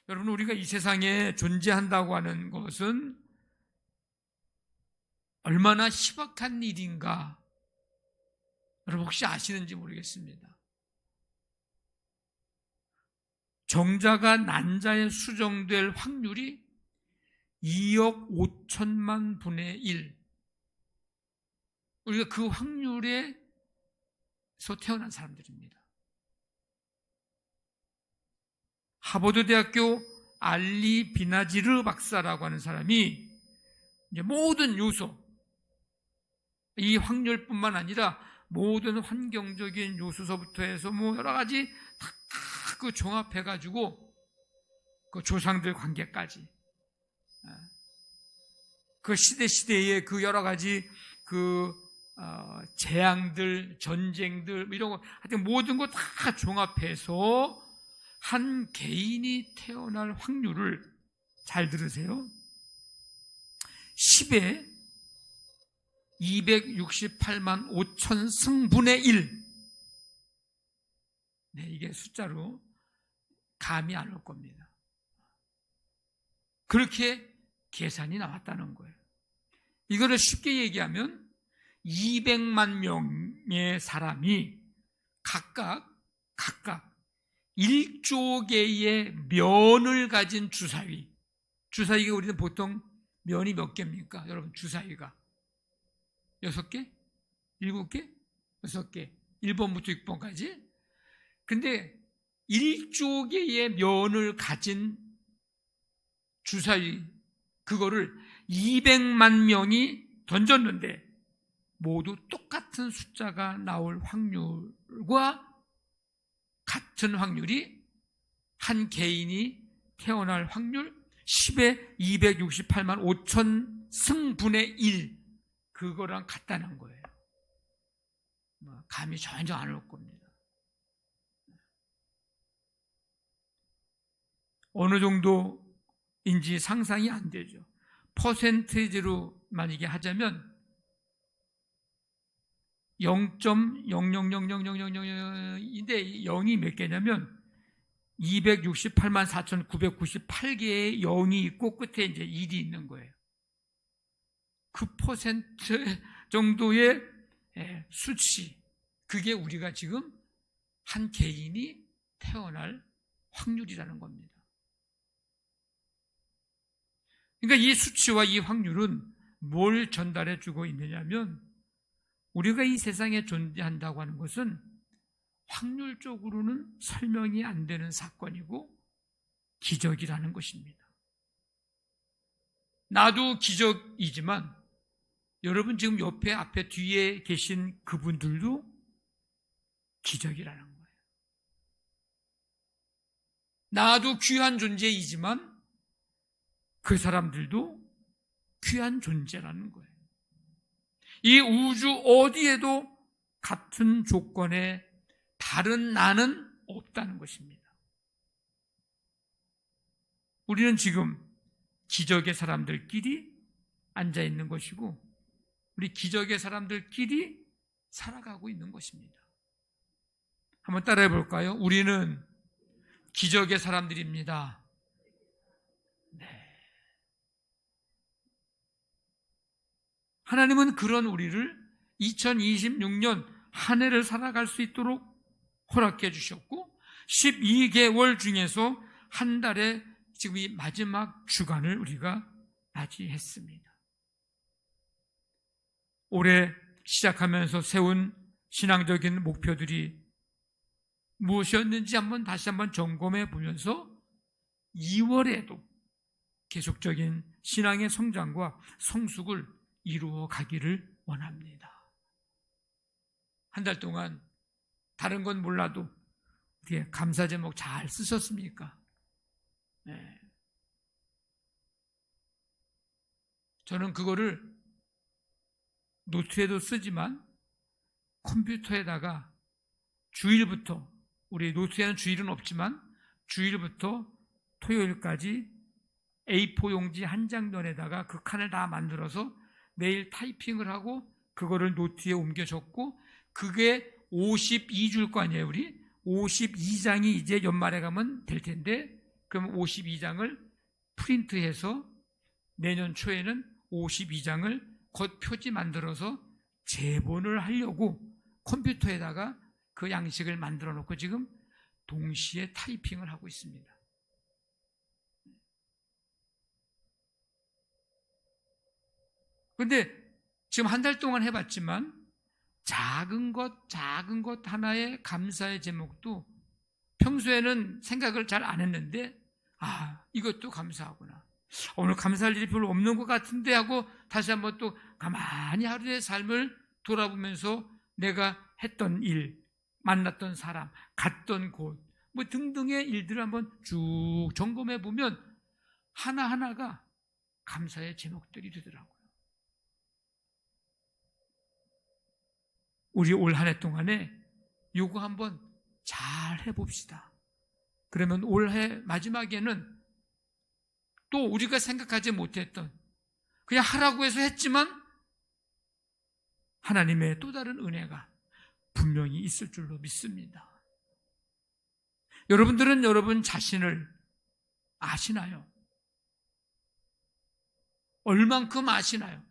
여러분, 우리가 이 세상에 존재한다고 하는 것은 얼마나 희박한 일인가 여러분 혹시 아시는지 모르겠습니다. 정자가 난자에 수정될 확률이 2억 5천만 분의 1. 우리가 그 확률에서 태어난 사람들입니다. 하버드 대학교 알리 비나지르 박사라고 하는 사람이 이제 모든 요소, 이 확률뿐만 아니라 모든 환경적인 요소서부터 해서 뭐 여러 가지 다 그 종합해가지고 그 조상들 관계까지 그 시대의 그 여러 가지 그 재앙들, 전쟁들 이런 거 하여튼 모든 거 다 종합해서 한 개인이 태어날 확률을 잘 들으세요. 10에 268만 5천 승분의 1. 네, 이게 숫자로 감이 안 올 겁니다. 그렇게 계산이 나왔다는 거예요. 이거를 쉽게 얘기하면 200만 명의 사람이 각각 1조 개의 면을 가진 주사위. 주사위가 우리는 보통 면이 몇 개입니까? 여러분, 주사위가 6개? 7개? 6개. 1번부터 6번까지. 근데 1조 개의 면을 가진 주사위, 그거를 200만 명이 던졌는데 모두 똑같은 숫자가 나올 확률과 같은 확률이 한 개인이 태어날 확률 10에 268만 5천 승분의 1, 그거랑 같다는 거예요. 감이 전혀 안 올 겁니다. 어느 정도인지 상상이 안 되죠. 퍼센테이지로 만약에 하자면 0.0000000인데 0이 몇 개냐면 268만 4,998개의 0이 있고 끝에 이제 1이 있는 거예요. 그 퍼센트 정도의 수치, 그게 우리가 지금 한 개인이 태어날 확률이라는 겁니다. 그러니까 이 수치와 이 확률은 뭘 전달해 주고 있느냐면 우리가 이 세상에 존재한다고 하는 것은 확률적으로는 설명이 안 되는 사건이고 기적이라는 것입니다. 나도 기적이지만 여러분 지금 옆에 앞에 뒤에 계신 그분들도 기적이라는 거예요. 나도 귀한 존재이지만 그 사람들도 귀한 존재라는 거예요. 이 우주 어디에도 같은 조건에 다른 나는 없다는 것입니다. 우리는 지금 기적의 사람들끼리 앉아 있는 것이고 우리 기적의 사람들끼리 살아가고 있는 것입니다. 한번 따라해 볼까요? 우리는 기적의 사람들입니다. 네. 하나님은 그런 우리를 2026년 한 해를 살아갈 수 있도록 허락해 주셨고 12개월 중에서 한 달에 지금 이 마지막 주간을 우리가 맞이했습니다. 올해 시작하면서 세운 신앙적인 목표들이 무엇이었는지 다시 한번 점검해 보면서 2월에도 계속적인 신앙의 성장과 성숙을 이루어 가기를 원합니다. 한 달 동안 다른 건 몰라도 어떻게 감사 제목 잘 쓰셨습니까? 네. 저는 그거를 노트에도 쓰지만 컴퓨터에다가 주일부터, 우리 노트에는 주일은 없지만 주일부터 토요일까지 A4 용지 한 장면에다가 그 칸을 다 만들어서 매일 타이핑을 하고 그거를 노트에 옮겨 적고 그게 52줄 거 아니에요, 우리? 52장이 이제 연말에 가면 될 텐데 그럼 52장을 프린트해서 내년 초에는 52장을 곧 표지 만들어서 제본을 하려고 컴퓨터에다가 그 양식을 만들어 놓고 지금 동시에 타이핑을 하고 있습니다. 그런데 지금 한 달 동안 해봤지만 작은 것 하나의 감사의 제목도 평소에는 생각을 잘 안 했는데 이것도 감사하구나. 오늘 감사할 일이 별로 없는 것 같은데 하고 다시 한번 또 가만히 하루의 삶을 돌아보면서 내가 했던 일, 만났던 사람, 갔던 곳 뭐 등등의 일들을 한번 쭉 점검해 보면 하나하나가 감사의 제목들이 되더라고요. 우리 올 한 해 동안에 요거 한번 잘 해봅시다. 그러면 올해 마지막에는 또 우리가 생각하지 못했던 그냥 하라고 해서 했지만 하나님의 또 다른 은혜가 분명히 있을 줄로 믿습니다. 여러분들은 여러분 자신을 아시나요? 얼만큼 아시나요?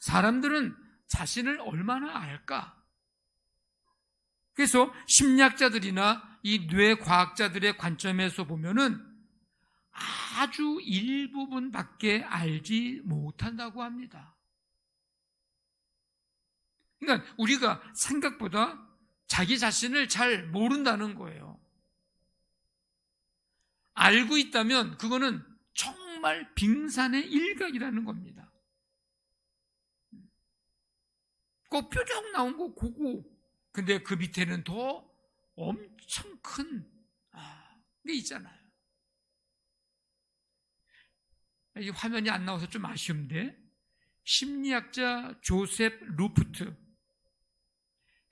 사람들은 자신을 얼마나 알까? 그래서 심리학자들이나 이 뇌과학자들의 관점에서 보면은 아주 일부분밖에 알지 못한다고 합니다. 그러니까 우리가 생각보다 자기 자신을 잘 모른다는 거예요. 알고 있다면 그거는 정말 빙산의 일각이라는 겁니다. 뾰족 나온 거 그거. 근데 그 밑에는 더 엄청 큰 게 있잖아요. 이 화면이 안 나와서 좀 아쉬운데 심리학자 조셉 루프트,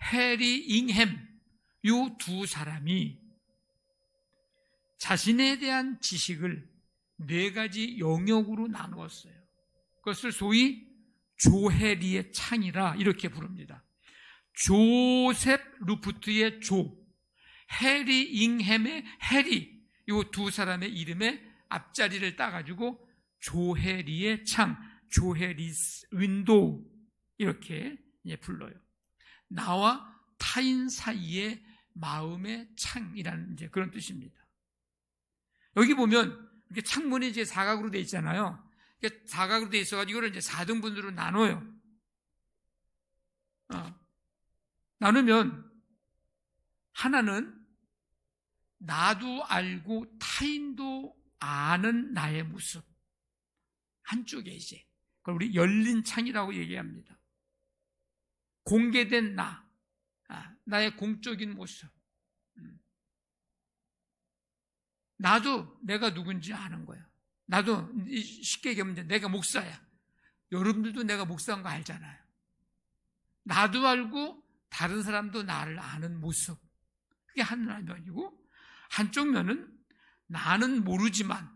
해리 잉햄 이 두 사람이 자신에 대한 지식을 4가지 영역으로 나누었어요. 그것을 소위 조해리의 창이라 이렇게 부릅니다. 조셉 루프트의 조, 해리 잉햄의 해리, 이 두 사람의 이름의 앞자리를 따가지고 조해리의 창, 조해리스 윈도우 이렇게 불러요. 나와 타인 사이의 마음의 창이라는 이제 그런 뜻입니다. 여기 보면 이렇게 창문이 이제 사각으로 되어 있잖아요. 사각으로 되어 있어가지고 이거를 이제 4등분으로 나눠요. 나누면 하나는 나도 알고 타인도 아는 나의 모습. 한쪽에 이제 그걸 우리 열린 창이라고 얘기합니다. 공개된 나의 공적인 모습. 나도 내가 누군지 아는 거야. 나도 쉽게 얘기하면 내가 목사야. 여러분들도 내가 목사인 거 알잖아요. 나도 알고 다른 사람도 나를 아는 모습. 그게 한 면이고, 한쪽 면은 나는 모르지만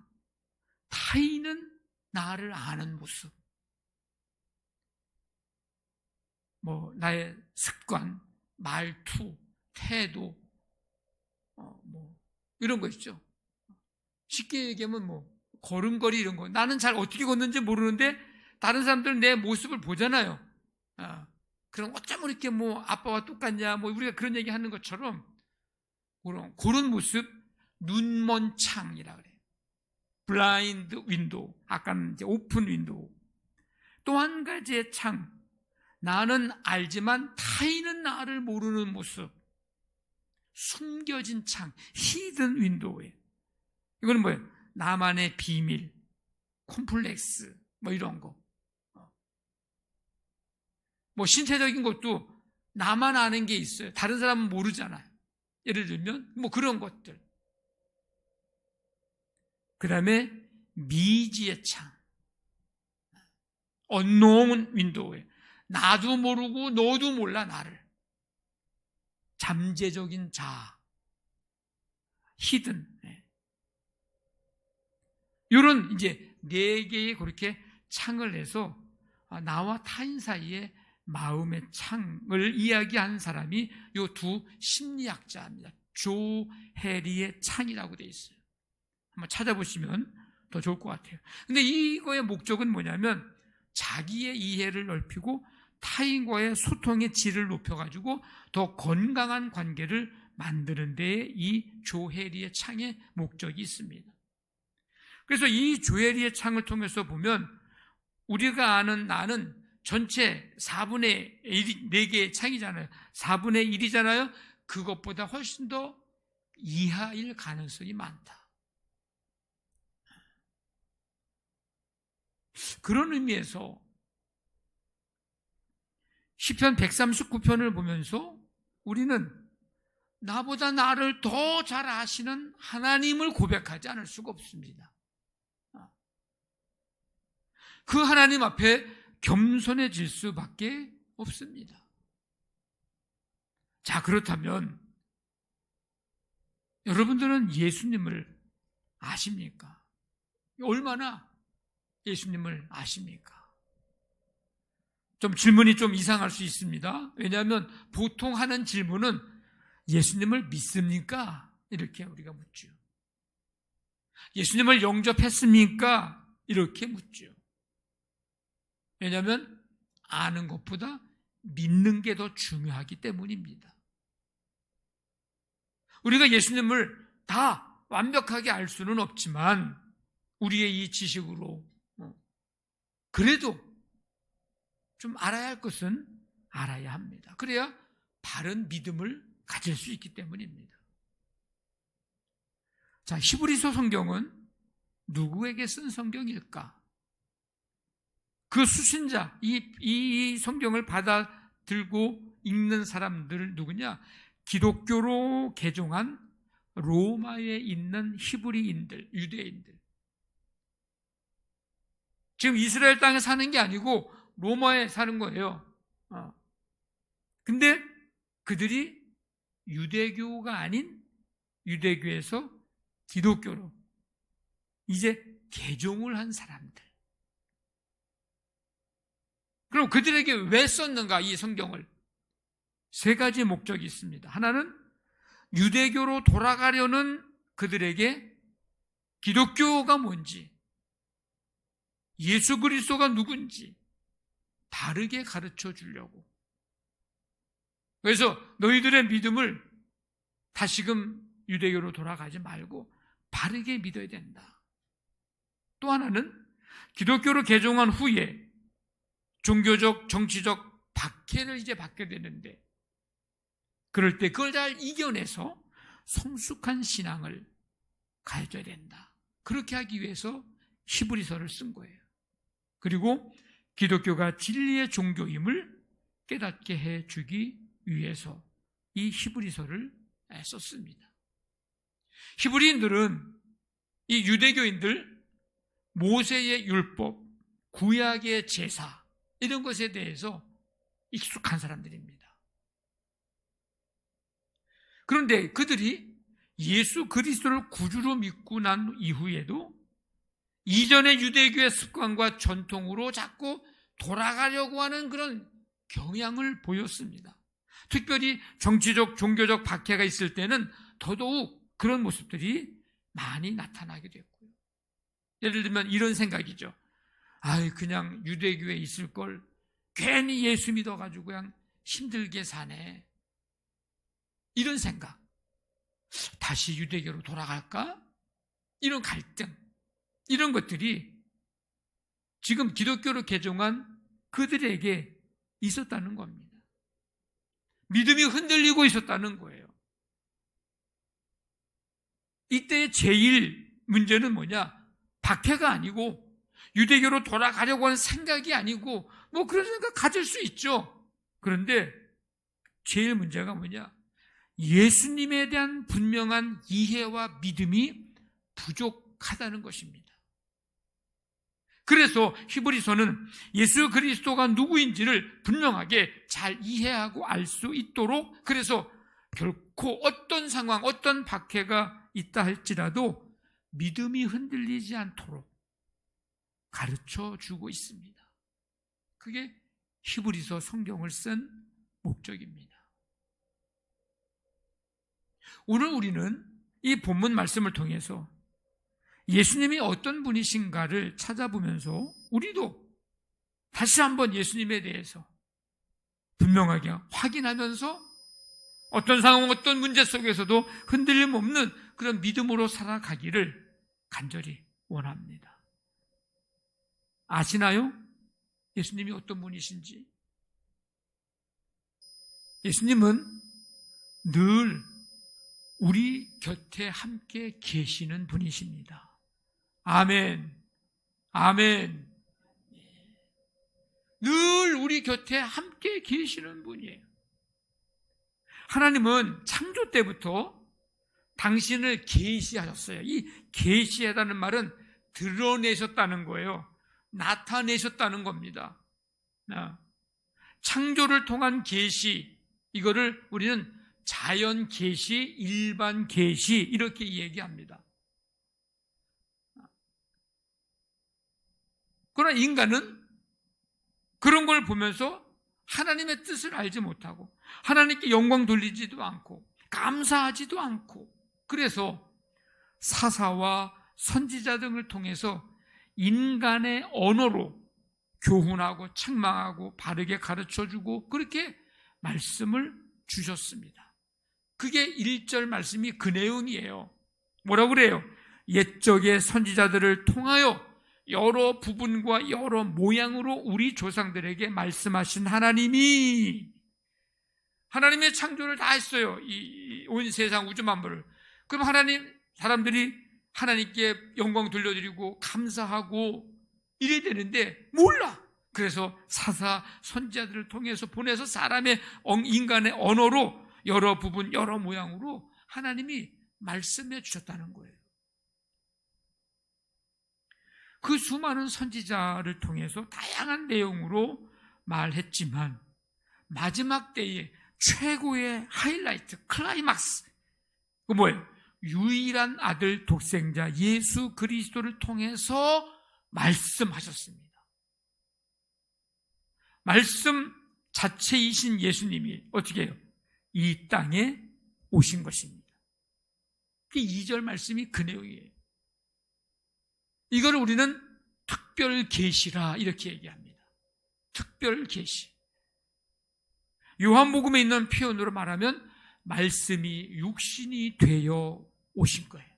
타인은 나를 아는 모습. 뭐 나의 습관, 말투, 태도, 뭐 이런 거 있죠. 쉽게 얘기하면 뭐 걸음걸이 이런 거. 나는 잘 어떻게 걷는지 모르는데 다른 사람들은 내 모습을 보잖아요. 그럼 어쩌면 이렇게 뭐 아빠와 똑같냐, 뭐 우리가 그런 얘기 하는 것처럼 그런 모습, 눈먼 창이라 그래요. 블라인드 윈도우, 아까는 이제 오픈 윈도우. 또 한 가지의 창, 나는 알지만 타인은 나를 모르는 모습, 숨겨진 창, 히든 윈도우예요. 이거는 뭐예요? 나만의 비밀, 콤플렉스, 뭐 이런 거. 뭐 신체적인 것도 나만 아는 게 있어요. 다른 사람은 모르잖아요. 예를 들면 뭐 그런 것들. 그 다음에 미지의 창, unknown 윈도우에 나도 모르고 너도 몰라 나를. 잠재적인 자아, 히든. 이런 이제 4개의 그렇게 창을 내서 나와 타인 사이에 마음의 창을 이야기하는 사람이 이 두 심리학자입니다. 조해리의 창이라고 되어 있어요. 한번 찾아보시면 더 좋을 것 같아요. 근데 이거의 목적은 뭐냐면 자기의 이해를 넓히고 타인과의 소통의 질을 높여가지고 더 건강한 관계를 만드는 데에 이 조해리의 창의 목적이 있습니다. 그래서 이 조해리의 창을 통해서 보면 우리가 아는 나는 전체 4분의 1, 4개의 창이잖아요. 4분의 1이잖아요. 그것보다 훨씬 더 이하일 가능성이 많다. 그런 의미에서 시편 139편을 보면서 우리는 나보다 나를 더 잘 아시는 하나님을 고백하지 않을 수가 없습니다. 그 하나님 앞에 겸손해질 수밖에 없습니다. 자, 그렇다면 여러분들은 예수님을 아십니까? 얼마나 예수님을 아십니까? 좀 질문이 좀 이상할 수 있습니다. 왜냐하면 보통 하는 질문은 예수님을 믿습니까? 이렇게 우리가 묻죠. 예수님을 영접했습니까? 이렇게 묻죠. 왜냐하면 아는 것보다 믿는 게 더 중요하기 때문입니다. 우리가 예수님을 다 완벽하게 알 수는 없지만 우리의 이 지식으로 그래도 좀 알아야 할 것은 알아야 합니다. 그래야 바른 믿음을 가질 수 있기 때문입니다. 자, 히브리서 성경은 누구에게 쓴 성경일까? 그 수신자, 이 성경을 받아들고 읽는 사람들 누구냐? 기독교로 개종한 로마에 있는 히브리인들, 유대인들. 지금 이스라엘 땅에 사는 게 아니고 로마에 사는 거예요. 근데 그들이 유대교가 아닌 유대교에서 기독교로 이제 개종을 한 사람들. 그럼 그들에게 왜 썼는가, 이 성경을? 세 가지 목적이 있습니다. 하나는 유대교로 돌아가려는 그들에게 기독교가 뭔지, 예수 그리스도가 누군지 바르게 가르쳐 주려고. 그래서 너희들의 믿음을 다시금 유대교로 돌아가지 말고 바르게 믿어야 된다. 또 하나는 기독교로 개종한 후에 종교적, 정치적 박해를 이제 받게 되는데 그럴 때 그걸 잘 이겨내서 성숙한 신앙을 가져야 된다. 그렇게 하기 위해서 히브리서를 쓴 거예요. 그리고 기독교가 진리의 종교임을 깨닫게 해주기 위해서 이 히브리서를 썼습니다. 히브리인들은 이 유대교인들 모세의 율법, 구약의 제사 이런 것에 대해서 익숙한 사람들입니다. 그런데 그들이 예수 그리스도를 구주로 믿고 난 이후에도 이전의 유대교의 습관과 전통으로 자꾸 돌아가려고 하는 그런 경향을 보였습니다. 특별히 정치적, 종교적 박해가 있을 때는 더더욱 그런 모습들이 많이 나타나게 됐고요. 예를 들면 이런 생각이죠. 그냥 유대교에 있을 걸 괜히 예수 믿어가지고 그냥 힘들게 사네. 이런 생각. 다시 유대교로 돌아갈까? 이런 갈등. 이런 것들이 지금 기독교로 개종한 그들에게 있었다는 겁니다. 믿음이 흔들리고 있었다는 거예요. 이때의 제일 문제는 뭐냐? 박해가 아니고 유대교로 돌아가려고 하는 생각이 아니고 뭐 그런 생각 가질 수 있죠. 그런데 제일 문제가 뭐냐? 예수님에 대한 분명한 이해와 믿음이 부족하다는 것입니다. 그래서 히브리서는 예수 그리스도가 누구인지를 분명하게 잘 이해하고 알 수 있도록, 그래서 결코 어떤 상황, 어떤 박해가 있다 할지라도 믿음이 흔들리지 않도록 가르쳐 주고 있습니다. 그게 히브리서 성경을 쓴 목적입니다. 오늘 우리는 이 본문 말씀을 통해서 예수님이 어떤 분이신가를 찾아보면서 우리도 다시 한번 예수님에 대해서 분명하게 확인하면서 어떤 상황, 어떤 문제 속에서도 흔들림 없는 그런 믿음으로 살아가기를 간절히 원합니다. 아시나요? 예수님이 어떤 분이신지. 예수님은 늘 우리 곁에 함께 계시는 분이십니다. 아멘. 아멘. 늘 우리 곁에 함께 계시는 분이에요. 하나님은 창조 때부터 당신을 계시하셨어요. 이 계시하다는 말은 드러내셨다는 거예요. 나타내셨다는 겁니다. 창조를 통한 계시, 이거를 우리는 자연 계시, 일반 계시 이렇게 얘기합니다. 그러나 인간은 그런 걸 보면서 하나님의 뜻을 알지 못하고 하나님께 영광 돌리지도 않고 감사하지도 않고, 그래서 사사와 선지자 등을 통해서 인간의 언어로 교훈하고 책망하고 바르게 가르쳐주고 그렇게 말씀을 주셨습니다. 그게 1절 말씀이 그 내용이에요. 뭐라고 그래요? 옛적의 선지자들을 통하여 여러 부분과 여러 모양으로 우리 조상들에게 말씀하신 하나님의 창조를 다 했어요. 온 세상 우주 만물을. 그럼 사람들이 하나님께 영광 돌려드리고 감사하고 이래야 되는데 몰라. 그래서 사사 선지자들을 통해서 보내서 인간의 언어로 여러 부분 여러 모양으로 하나님이 말씀해 주셨다는 거예요. 그 수많은 선지자를 통해서 다양한 내용으로 말했지만 마지막 때에 최고의 하이라이트, 클라이막스, 그 뭐예요? 유일한 아들 독생자 예수 그리스도를 통해서 말씀하셨습니다. 말씀 자체이신 예수님이 어떻게 해요? 이 땅에 오신 것입니다. 2절 말씀이 그 내용이에요. 이걸 우리는 특별 계시라 이렇게 얘기합니다. 특별 계시. 요한복음에 있는 표현으로 말하면 말씀이 육신이 되어 오신 거예요.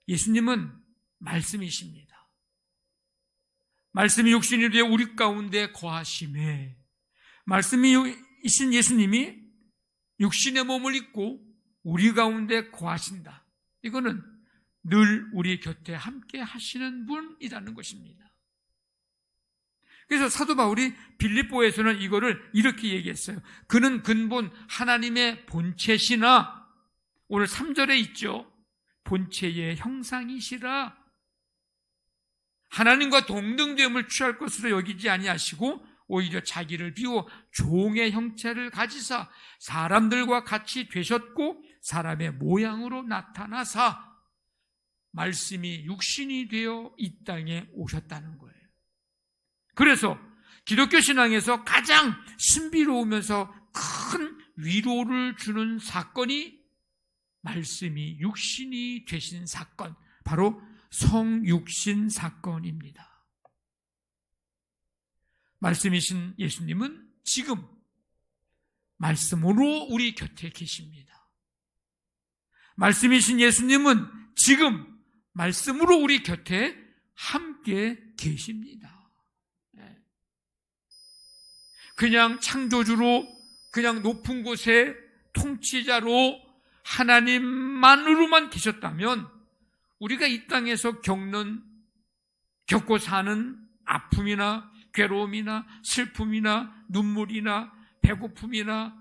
예수님은 말씀이십니다. 말씀이 육신이 되어 우리 가운데 거하심에, 말씀이신 예수님이 육신의 몸을 입고 우리 가운데 거하신다. 이거는 늘 우리 곁에 함께 하시는 분이라는 것입니다. 그래서 사도 바울이 빌립보에서는 이거를 이렇게 얘기했어요. 그는 근본 하나님의 본체시나, 오늘 3절에 있죠. 본체의 형상이시라. 하나님과 동등됨을 취할 것으로 여기지 아니하시고 오히려 자기를 비워 종의 형체를 가지사 사람들과 같이 되셨고 사람의 모양으로 나타나사 말씀이 육신이 되어 이 땅에 오셨다는 거예요. 그래서 기독교 신앙에서 가장 신비로우면서 큰 위로를 주는 사건이 말씀이 육신이 되신 사건, 바로 성육신 사건입니다. 말씀이신 예수님은 지금 말씀으로 우리 곁에 계십니다. 말씀이신 예수님은 지금 말씀으로 우리 곁에 함께 계십니다. 그냥 창조주로, 그냥 높은 곳에 통치자로 하나님만으로만 계셨다면 우리가 이 땅에서 겪고 사는 아픔이나 괴로움이나 슬픔이나 눈물이나 배고픔이나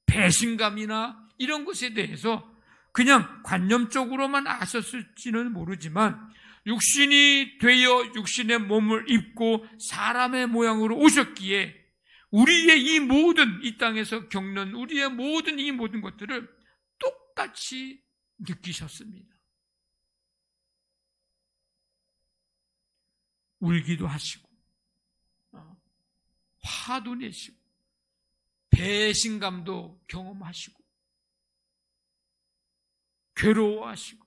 배신감이나 이런 것에 대해서 그냥 관념적으로만 아셨을지는 모르지만 육신이 되어 육신의 몸을 입고 사람의 모양으로 오셨기에 우리의 이 땅에서 겪는 우리의 모든 것들을 똑같이 느끼셨습니다. 울기도 하시고 화도 내시고 배신감도 경험하시고 괴로워하시고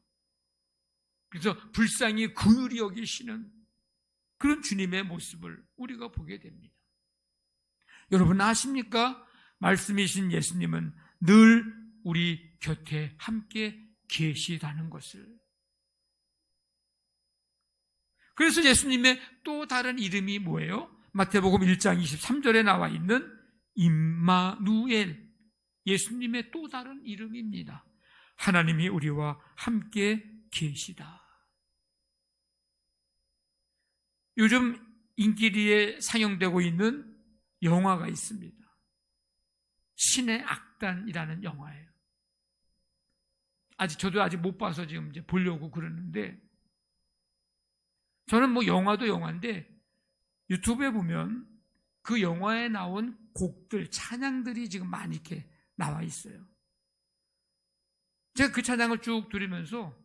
그래서 불쌍히 긍휼히 여기시는 그런 주님의 모습을 우리가 보게 됩니다. 여러분 아십니까? 말씀이신 예수님은 늘 우리 곁에 함께 계시다는 것을. 그래서 예수님의 또 다른 이름이 뭐예요? 마태복음 1장 23절에 나와 있는 임마누엘, 예수님의 또 다른 이름입니다. 하나님이 우리와 함께 계시다. 요즘 인기리에 상영되고 있는 영화가 있습니다. 신의 악단이라는 영화예요. 저도 아직 못 봐서 지금 이제 보려고 그러는데, 저는 뭐 영화도 영화인데 유튜브에 보면 그 영화에 나온 곡들, 찬양들이 지금 많이 이렇게 나와 있어요. 제가 그 찬양을 쭉 들으면서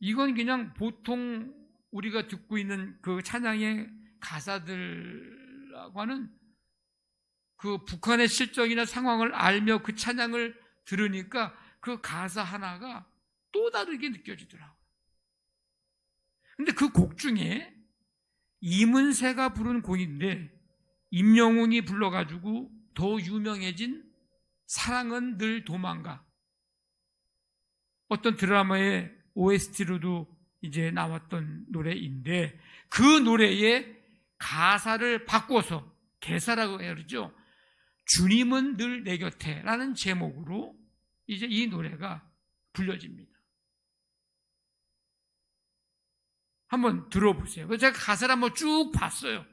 이건 그냥 보통 우리가 듣고 있는 그 찬양의 가사들하고는 그 북한의 실정이나 상황을 알며 그 찬양을 들으니까 그 가사 하나가 또 다르게 느껴지더라고요. 근데 그 곡 중에 이문세가 부른 곡인데 임영웅이 불러가지고 더 유명해진 사랑은 늘 도망가, 어떤 드라마의 OST로도 이제 나왔던 노래인데 그 노래의 가사를 바꿔서 개사라고 해야 그러죠. 주님은 늘 내 곁에 라는 제목으로 이제 이 노래가 불려집니다. 한번 들어보세요. 제가 가사를 한번 쭉 봤어요.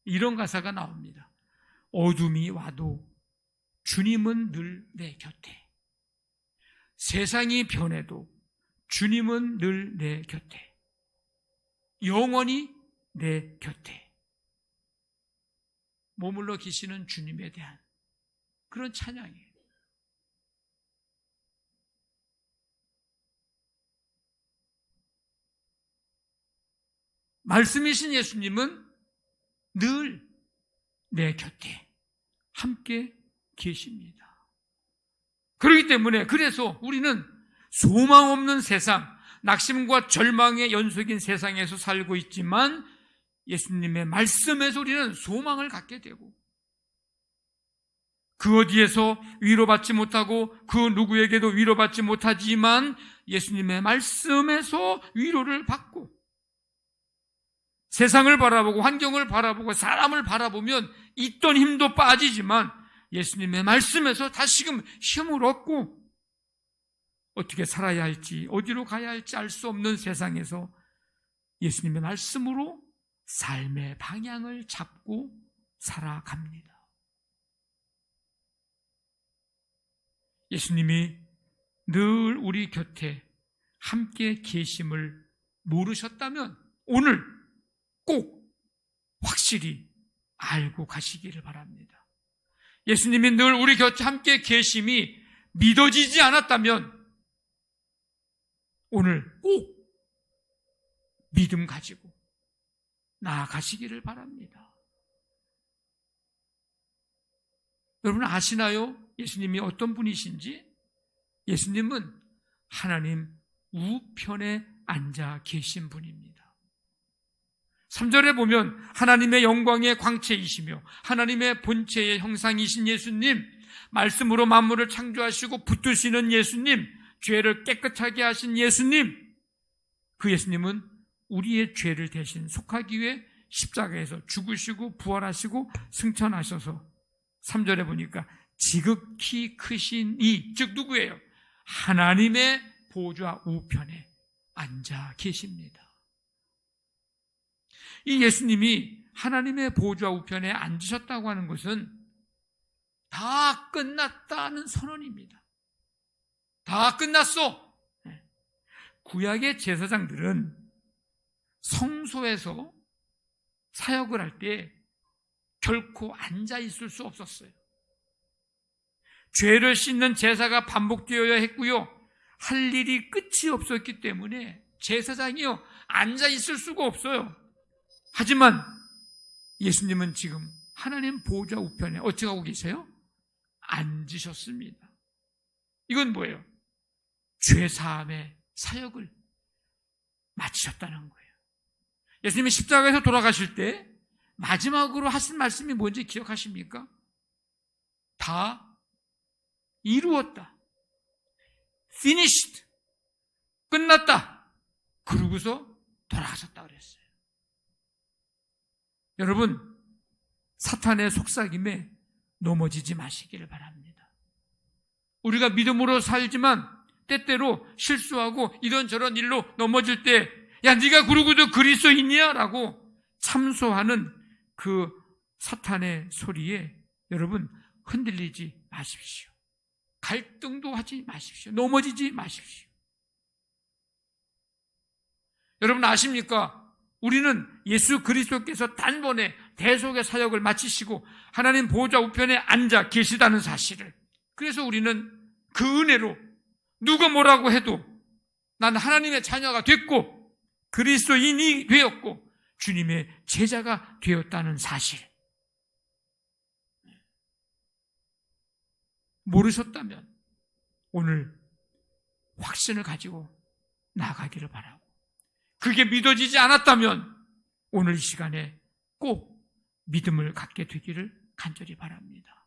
이런 가사가 나옵니다. 어둠이 와도 주님은 늘 내 곁에, 세상이 변해도 주님은 늘 내 곁에, 영원히 내 곁에 머물러 계시는 주님에 대한 그런 찬양이에요. 말씀이신 예수님은 늘 내 곁에 함께 계십니다. 그렇기 때문에 그래서 우리는 소망 없는 세상, 낙심과 절망의 연속인 세상에서 살고 있지만 예수님의 말씀에서 우리는 소망을 갖게 되고 그 어디에서 위로받지 못하고 그 누구에게도 위로받지 못하지만 예수님의 말씀에서 위로를 받고 세상을 바라보고 환경을 바라보고 사람을 바라보면 있던 힘도 빠지지만 예수님의 말씀에서 다시금 힘을 얻고 어떻게 살아야 할지 어디로 가야 할지 알 수 없는 세상에서 예수님의 말씀으로 삶의 방향을 잡고 살아갑니다. 예수님이 늘 우리 곁에 함께 계심을 모르셨다면 오늘 꼭 확실히 알고 가시기를 바랍니다. 예수님이 늘 우리 곁에 함께 계심이 믿어지지 않았다면 오늘 꼭 믿음 가지고 나아가시기를 바랍니다. 여러분 아시나요? 예수님이 어떤 분이신지? 예수님은 하나님 우편에 앉아 계신 분입니다. 3절에 보면 하나님의 영광의 광채이시며 하나님의 본체의 형상이신 예수님, 말씀으로 만물을 창조하시고 붙드시는 예수님, 죄를 깨끗하게 하신 예수님, 그 예수님은 우리의 죄를 대신 속하기 위해 십자가에서 죽으시고 부활하시고 승천하셔서 3절에 보니까 지극히 크신 이, 즉 누구예요? 하나님의 보좌 우편에 앉아 계십니다. 이 예수님이 하나님의 보좌 우편에 앉으셨다고 하는 것은 다 끝났다는 선언입니다. 다 끝났어. 구약의 제사장들은 성소에서 사역을 할 때 결코 앉아 있을 수 없었어요. 죄를 씻는 제사가 반복되어야 했고요. 할 일이 끝이 없었기 때문에 제사장이요 앉아 있을 수가 없어요. 하지만 예수님은 지금 하나님 보좌 우편에 어떻게 하고 계세요? 앉으셨습니다. 이건 뭐예요? 죄사함의 사역을 마치셨다는 거예요. 예수님이 십자가에서 돌아가실 때 마지막으로 하신 말씀이 뭔지 기억하십니까? 다 이루었다. finished. 끝났다. 그러고서 돌아가셨다 그랬어요. 여러분, 사탄의 속삭임에 넘어지지 마시기를 바랍니다. 우리가 믿음으로 살지만 때때로 실수하고 이런저런 일로 넘어질 때, 야, 네가 그러고도 그리스도인이야? 라고 참소하는 그 사탄의 소리에 여러분 흔들리지 마십시오. 갈등도 하지 마십시오. 넘어지지 마십시오. 여러분 아십니까? 우리는 예수 그리스도께서 단번에 대속의 사역을 마치시고 하나님 보좌 우편에 앉아 계시다는 사실을, 그래서 우리는 그 은혜로 누가 뭐라고 해도 난 하나님의 자녀가 됐고 그리스도인이 되었고 주님의 제자가 되었다는 사실, 모르셨다면 오늘 확신을 가지고 나아가기를 바라고, 그게 믿어지지 않았다면 오늘 이 시간에 꼭 믿음을 갖게 되기를 간절히 바랍니다.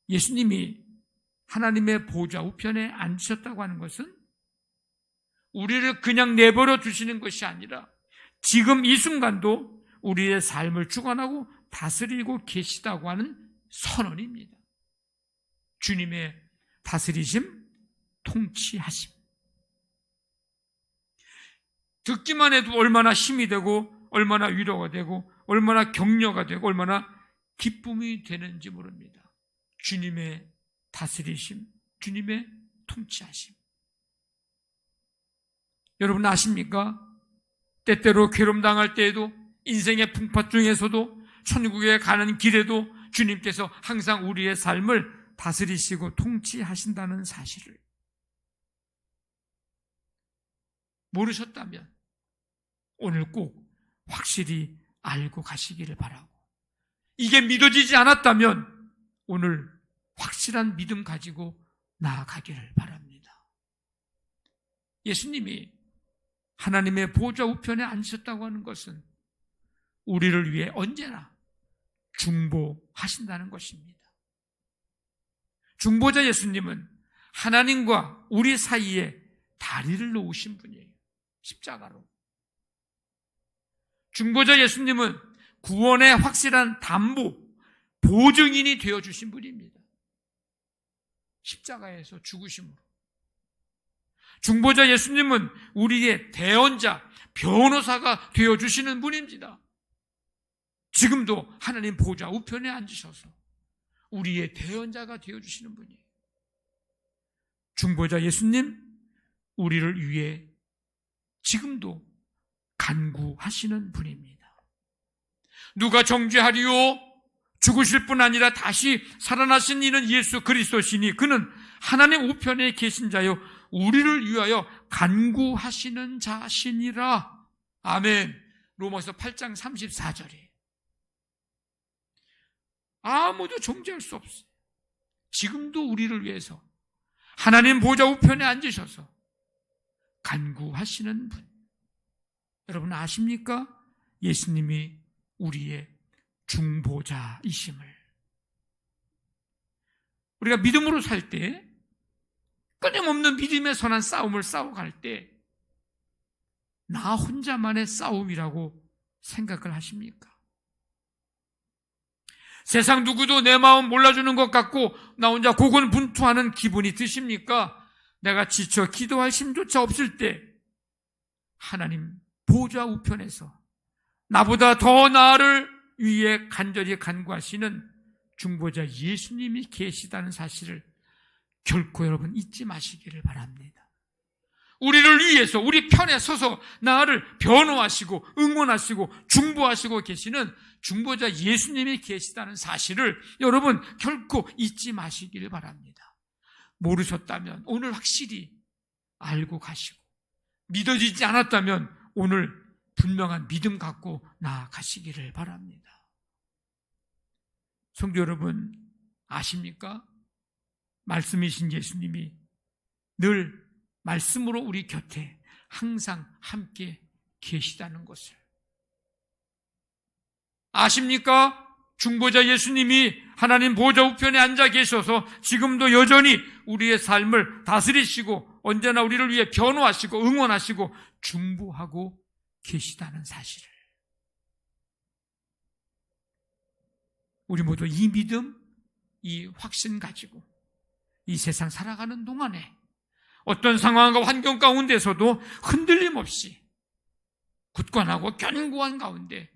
예수님이 하나님의 보좌 우편에 앉으셨다고 하는 것은 우리를 그냥 내버려 두시는 것이 아니라 지금 이 순간도 우리의 삶을 주관하고 다스리고 계시다고 하는 선언입니다. 주님의 다스리심, 통치하심. 듣기만 해도 얼마나 힘이 되고 얼마나 위로가 되고 얼마나 격려가 되고 얼마나 기쁨이 되는지 모릅니다. 주님의 다스리심, 주님의 통치하심. 여러분 아십니까? 때때로 괴롭당할 때에도, 인생의 풍파 중에서도, 천국에 가는 길에도 주님께서 항상 우리의 삶을 다스리시고 통치하신다는 사실을 모르셨다면 오늘 꼭 확실히 알고 가시기를 바라고, 이게 믿어지지 않았다면 오늘 확실한 믿음 가지고 나아가기를 바랍니다. 예수님이 하나님의 보좌 우편에 앉으셨다고 하는 것은 우리를 위해 언제나 중보하신다는 것입니다. 중보자 예수님은 하나님과 우리 사이에 다리를 놓으신 분이에요. 십자가로. 중보자 예수님은 구원의 확실한 담보, 보증인이 되어주신 분입니다. 십자가에서 죽으심으로. 중보자 예수님은 우리의 대언자, 변호사가 되어주시는 분입니다. 지금도 하나님 보좌 우편에 앉으셔서 우리의 대언자가 되어주시는 분이에요. 중보자 예수님, 우리를 위해 지금도 간구하시는 분입니다. 누가 정죄하리요? 죽으실 뿐 아니라 다시 살아나신 이는 예수 그리스도시니 그는 하나님 우편에 계신 자요 우리를 위하여 간구하시는 자시니라. 아멘. 로마서 8장 34절에 아무도 정죄할 수 없어요. 지금도 우리를 위해서 하나님 보좌 우편에 앉으셔서 간구하시는 분. 여러분 아십니까? 예수님이 우리의 중보자이심을. 우리가 믿음으로 살 때, 끊임없는 믿음의 선한 싸움을 싸워갈 때 나 혼자만의 싸움이라고 생각을 하십니까? 세상 누구도 내 마음 몰라주는 것 같고 나 혼자 고군분투하는 기분이 드십니까? 내가 지쳐 기도할 힘조차 없을 때 하나님 보좌 우편에서 나보다 더 나를 위해 간절히 간구하시는 중보자 예수님이 계시다는 사실을 결코 여러분 잊지 마시기를 바랍니다. 우리를 위해서 우리 편에 서서 나를 변호하시고 응원하시고 중보하시고 계시는 중보자 예수님이 계시다는 사실을 여러분 결코 잊지 마시기를 바랍니다. 모르셨다면 오늘 확실히 알고 가시고, 믿어지지 않았다면 오늘 분명한 믿음 갖고 나아가시기를 바랍니다. 성도 여러분 아십니까? 말씀이신 예수님이 늘 말씀으로 우리 곁에 항상 함께 계시다는 것을 아십니까? 중보자 예수님이 하나님 보좌 우편에 앉아 계셔서 지금도 여전히 우리의 삶을 다스리시고 언제나 우리를 위해 변호하시고 응원하시고 중보하고 계시다는 사실을 우리 모두 이 믿음, 이 확신 가지고 이 세상 살아가는 동안에 어떤 상황과 환경 가운데서도 흔들림 없이 굳건하고 견고한 가운데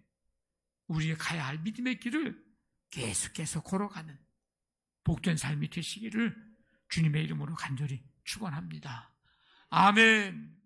우리의 가야 할 믿음의 길을 계속해서 걸어가는 복된 삶이 되시기를 주님의 이름으로 간절히 축원합니다. 아멘.